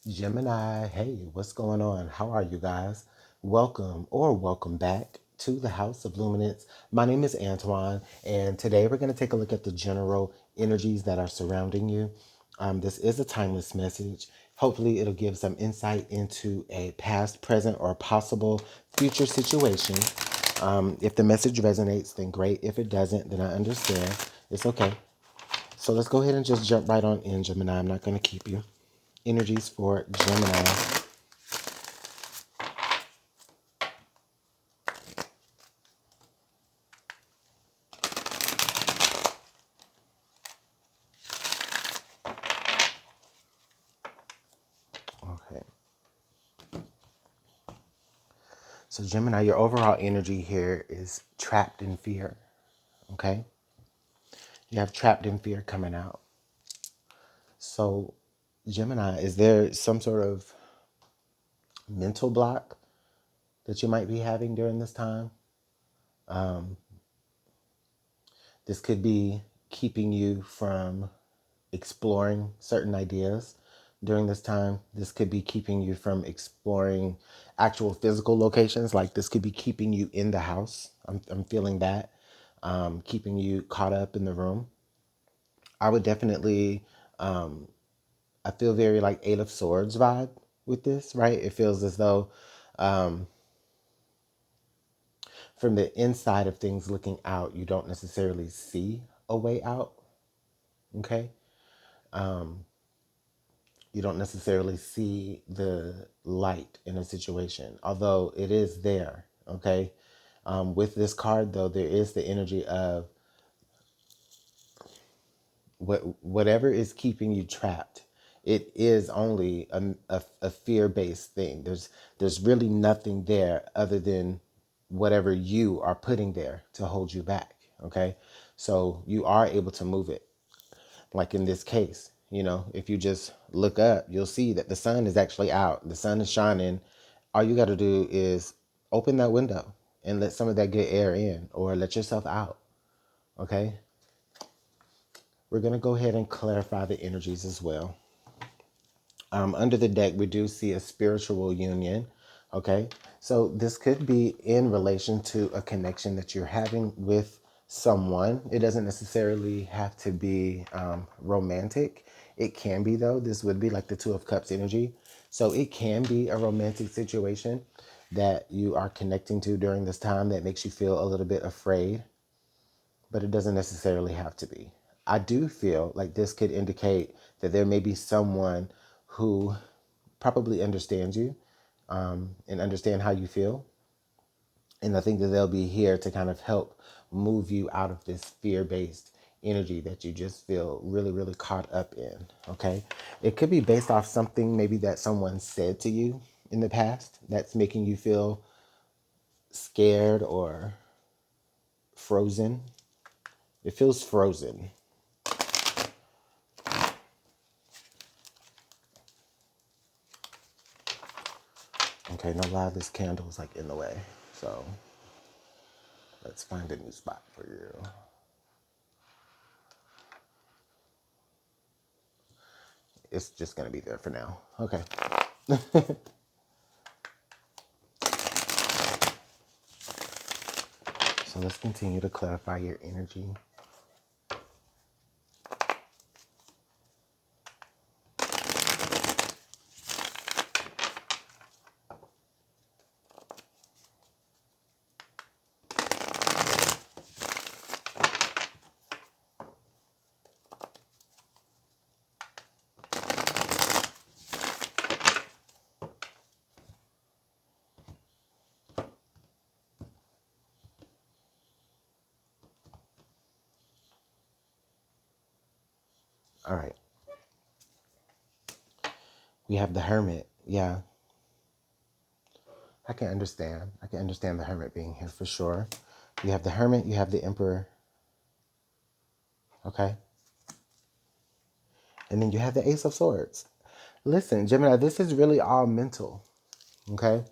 Gemini, hey, what's going on? How are you guys? Welcome or welcome back to the House of Luminance. My name is Antoine, and today we're going to take a look at the general energies that are surrounding you. This is a timeless message. Hopefully, it'll give some insight into a past, present, or possible future situation. If the message resonates, then great. If it doesn't, then I understand. It's okay. So let's go ahead and just jump right on in, Gemini. I'm not going to keep you. Energies for Gemini. Okay. So, Gemini, your overall energy here is trapped in fear. Okay. You have trapped in fear coming out. So, Gemini, is there some sort of mental block that you might be having during this time? Um, this could be keeping you from exploring certain ideas during this time. This could be keeping you from exploring actual physical locations. Like this could be keeping you in the house. I'm feeling that. Keeping you caught up in the room. I would definitely, I feel very like Eight of Swords vibe with this, right? It feels as though um, from the inside of things looking out, you don't necessarily see a way out, okay? You don't necessarily see the light in a situation, although it is there, okay? With this card, though, there is the energy of whatever is keeping you trapped. It is only a fear-based thing. There's really nothing there other than whatever you are putting there to hold you back, okay? So you are able to move it. Like in this case, if you just look up, you'll see that the sun is actually out. The sun is shining. All you got to do is open that window and let some of that good air in, or let yourself out. Okay. We're going to go ahead and clarify the energies as well. Under the deck, we do see a spiritual union. Okay. So this could be in relation to a connection that you're having with someone. It doesn't necessarily have to be romantic. It can be, though. This would be like the Two of Cups energy. So it can be a romantic situation that you are connecting to during this time that makes you feel a little bit afraid, but it doesn't necessarily have to be. I do feel like this could indicate that there may be someone who probably understands you and understand how you feel. And I think that they'll be here to kind of help move you out of this fear-based energy that you just feel really, really caught up in. Okay. It could be based off something maybe that someone said to you in the past that's making you feel scared or frozen. It feels frozen. Okay, no lie, this candle is like in the way. So let's find a new spot for you. It's just gonna be there for now. Okay. So let's continue to clarify your energy. All right. We have the Hermit. Yeah, I can understand. I can understand the Hermit being here for sure. You have the Hermit, you have the Emperor. Okay. And then you have the Ace of Swords. Listen, Gemini, this is really all mental. Okay.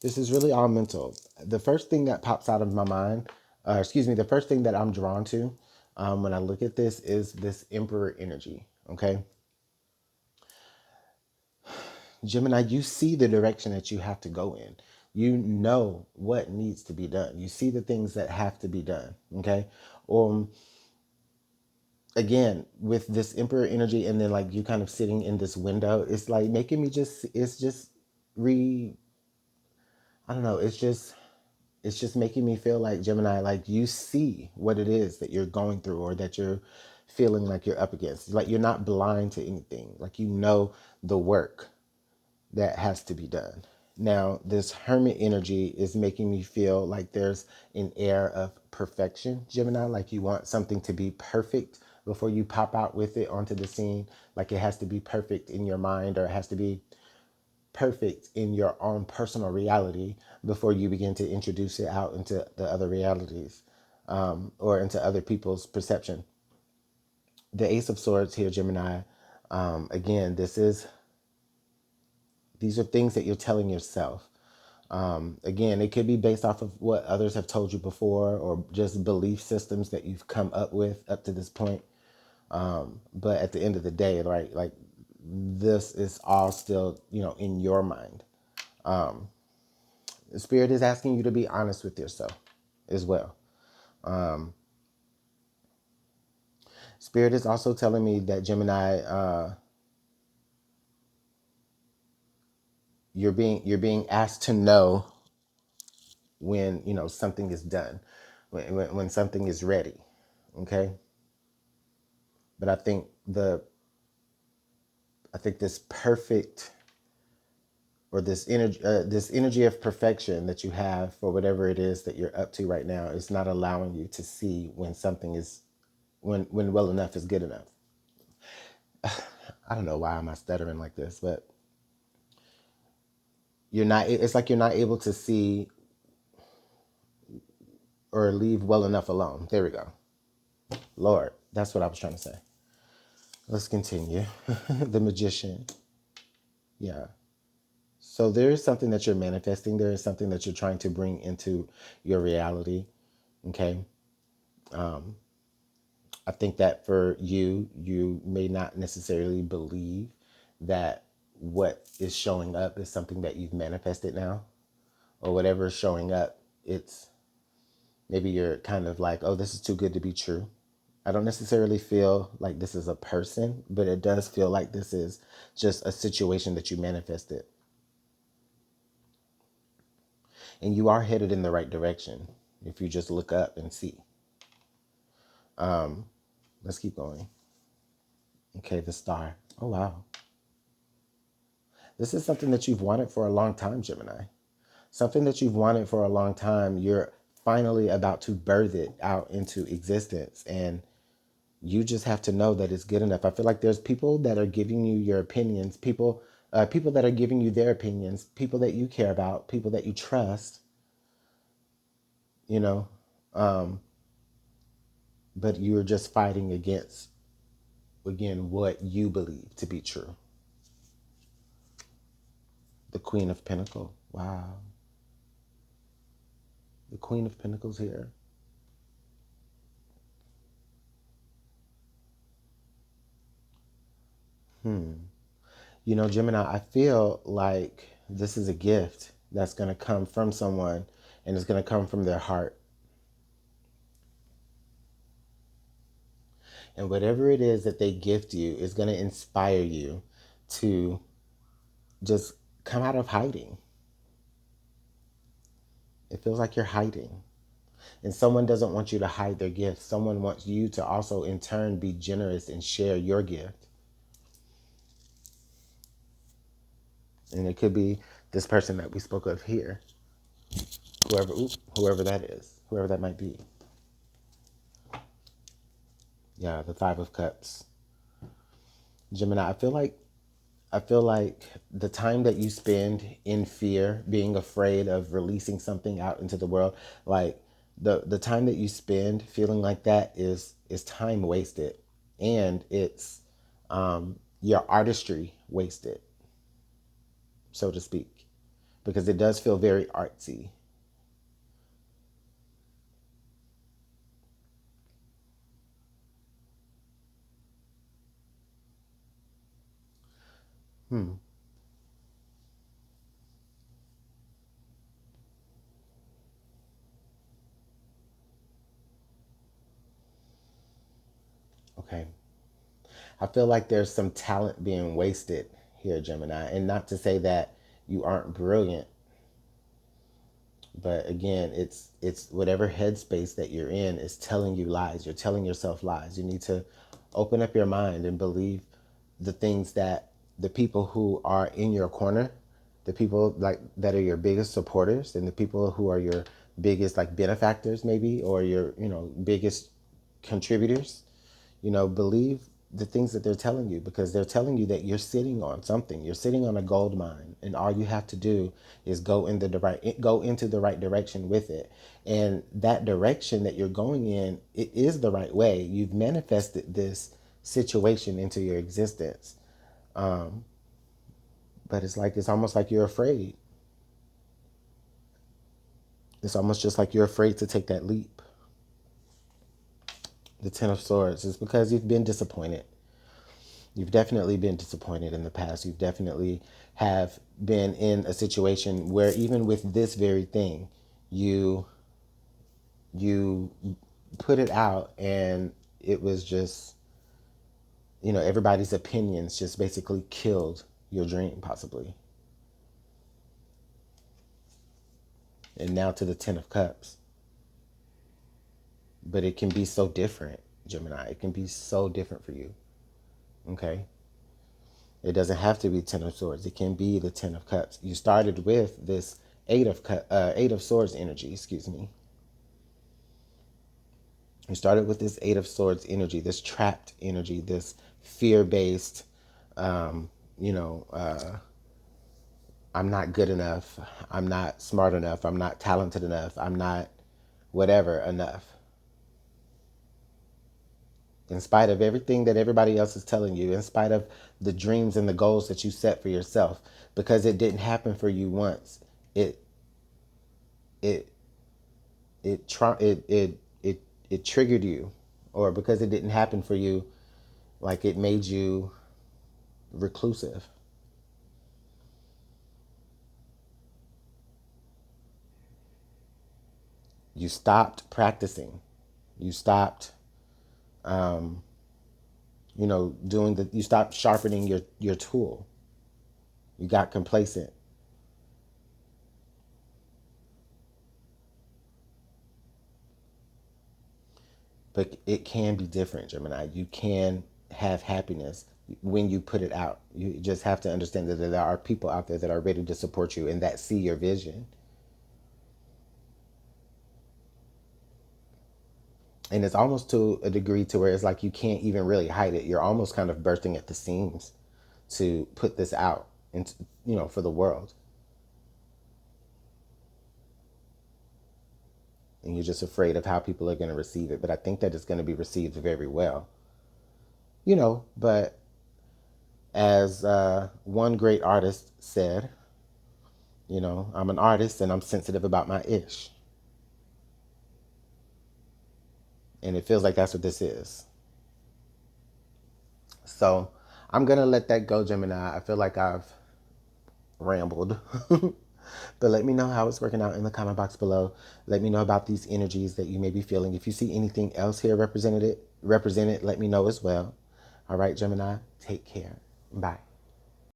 This is really all mental. The first thing that pops out of my mind, the first thing that I'm drawn to when I look at this is this Emperor energy. Okay. Gemini, you see the direction that you have to go in. You know what needs to be done. You see the things that have to be done. Okay. Um, Again, with this Emperor energy, and then like you kind of sitting in this window, it's like making me just, it's just re, I don't know, it's just making me feel like, Gemini, like you see what it is that you're going through or that you're feeling like you're up against. Like you're not blind to anything. Like you know the work that has to be done. Now, this Hermit energy is making me feel like there's an air of perfection, Gemini, like you want something to be perfect before you pop out with it onto the scene. Like it has to be perfect in your mind, or it has to be perfect in your own personal reality before you begin to introduce it out into the other realities, or into other people's perception. The Ace of Swords here, Gemini, again, these are things that you're telling yourself. Again, it could be based off of what others have told you before, or just belief systems that you've come up with up to this point. But at the end of the day, right, like this is all still, in your mind. The Spirit is asking you to be honest with yourself as well. Spirit is also telling me that, Gemini, you're being asked to know when something is done, when something is ready. Okay, but I think this perfect, or this energy of perfection that you have for whatever it is that you're up to right now is not allowing you to see when something is, when well enough is good enough. I don't know why am I stuttering like this, but it's like you're not able to see or leave well enough alone. There we go. Lord, that's what I was trying to say. Let's continue. The Magician. Yeah. So there is something that you're manifesting. There is something that you're trying to bring into your reality. Okay. I think that for you, you may not necessarily believe that what is showing up is something that you've manifested now, or whatever is showing up. It's maybe you're kind of like, oh, this is too good to be true. I don't necessarily feel like this is a person, but it does feel like this is just a situation that you manifested. And you are headed in the right direction if you just look up and see. Let's keep going. Okay, the Star. Oh, wow. This is something that you've wanted for a long time, Gemini. Something that you've wanted for a long time. You're finally about to birth it out into existence. And you just have to know that it's good enough. I feel like there's people that are giving you your opinions, people that are giving you their opinions, people that you care about, people that you trust, you know, um, but you're just fighting against, again, what you believe to be true. The Queen of Pentacles. Wow. The Queen of Pentacles here. Gemini, I feel like this is a gift that's going to come from someone, and it's going to come from their heart. And whatever it is that they gift you is going to inspire you to just come out of hiding. It feels like you're hiding. And someone doesn't want you to hide their gift. Someone wants you to also, in turn, be generous and share your gift. And it could be this person that we spoke of here, whoever that is, whoever that might be. Yeah, the Five of Cups. Gemini, I feel like the time that you spend in fear, being afraid of releasing something out into the world, like the time that you spend feeling like that is time wasted, and it's your artistry wasted, so to speak, because it does feel very artsy. Okay. I feel like there's some talent being wasted here, Gemini. And not to say that you aren't brilliant, but again, it's whatever headspace that you're in is telling you lies. You're telling yourself lies. You need to open up your mind and believe the things that the people who are in your corner, the people like that are your biggest supporters, and the people who are your biggest like benefactors maybe, or your, biggest contributors, believe the things that they're telling you, because they're telling you that you're sitting on something. You're sitting on a gold mine, and all you have to do is go into the right direction with it. And that direction that you're going in, it is the right way. You've manifested this situation into your existence. But it's almost like you're afraid. It's almost just like you're afraid to take that leap. The Ten of Swords is because you've been disappointed. You've definitely been disappointed in the past. You've definitely have been in a situation where even with this very thing, you you put it out and it was just, everybody's opinions just basically killed your dream possibly. And now to the 10 of Cups. But it can be so different, Gemini. It can be so different for you. Okay? It doesn't have to be 10 of Swords. It can be the 10 of Cups. You started with this 8 of Swords energy, excuse me. You started with this 8 of Swords energy, this trapped energy, this fear-based, um, you know, uh, I'm not good enough. I'm not smart enough. I'm not talented enough. I'm not whatever enough. In spite of everything that everybody else is telling you, in spite of the dreams and the goals that you set for yourself, because it didn't happen for you once. It it it triggered you, or because it didn't happen for you, like it made you reclusive. You stopped practicing. You stopped, um, you stopped sharpening your tool. You got complacent. But it can be different, Gemini. You can have happiness when you put it out. You just have to understand that there are people out there that are ready to support you and that see your vision. And it's almost to a degree to where it's like you can't even really hide it. You're almost kind of bursting at the seams to put this out and, for the world. And you're just afraid of how people are going to receive it. But I think that it's going to be received very well. But as one great artist said, I'm an artist and I'm sensitive about my ish. And it feels like that's what this is. So I'm going to let that go, Gemini. I feel like I've rambled. But let me know how it's working out in the comment box below. Let me know about these energies that you may be feeling. If you see anything else here represented, let me know as well. All right, Gemini, take care. Bye.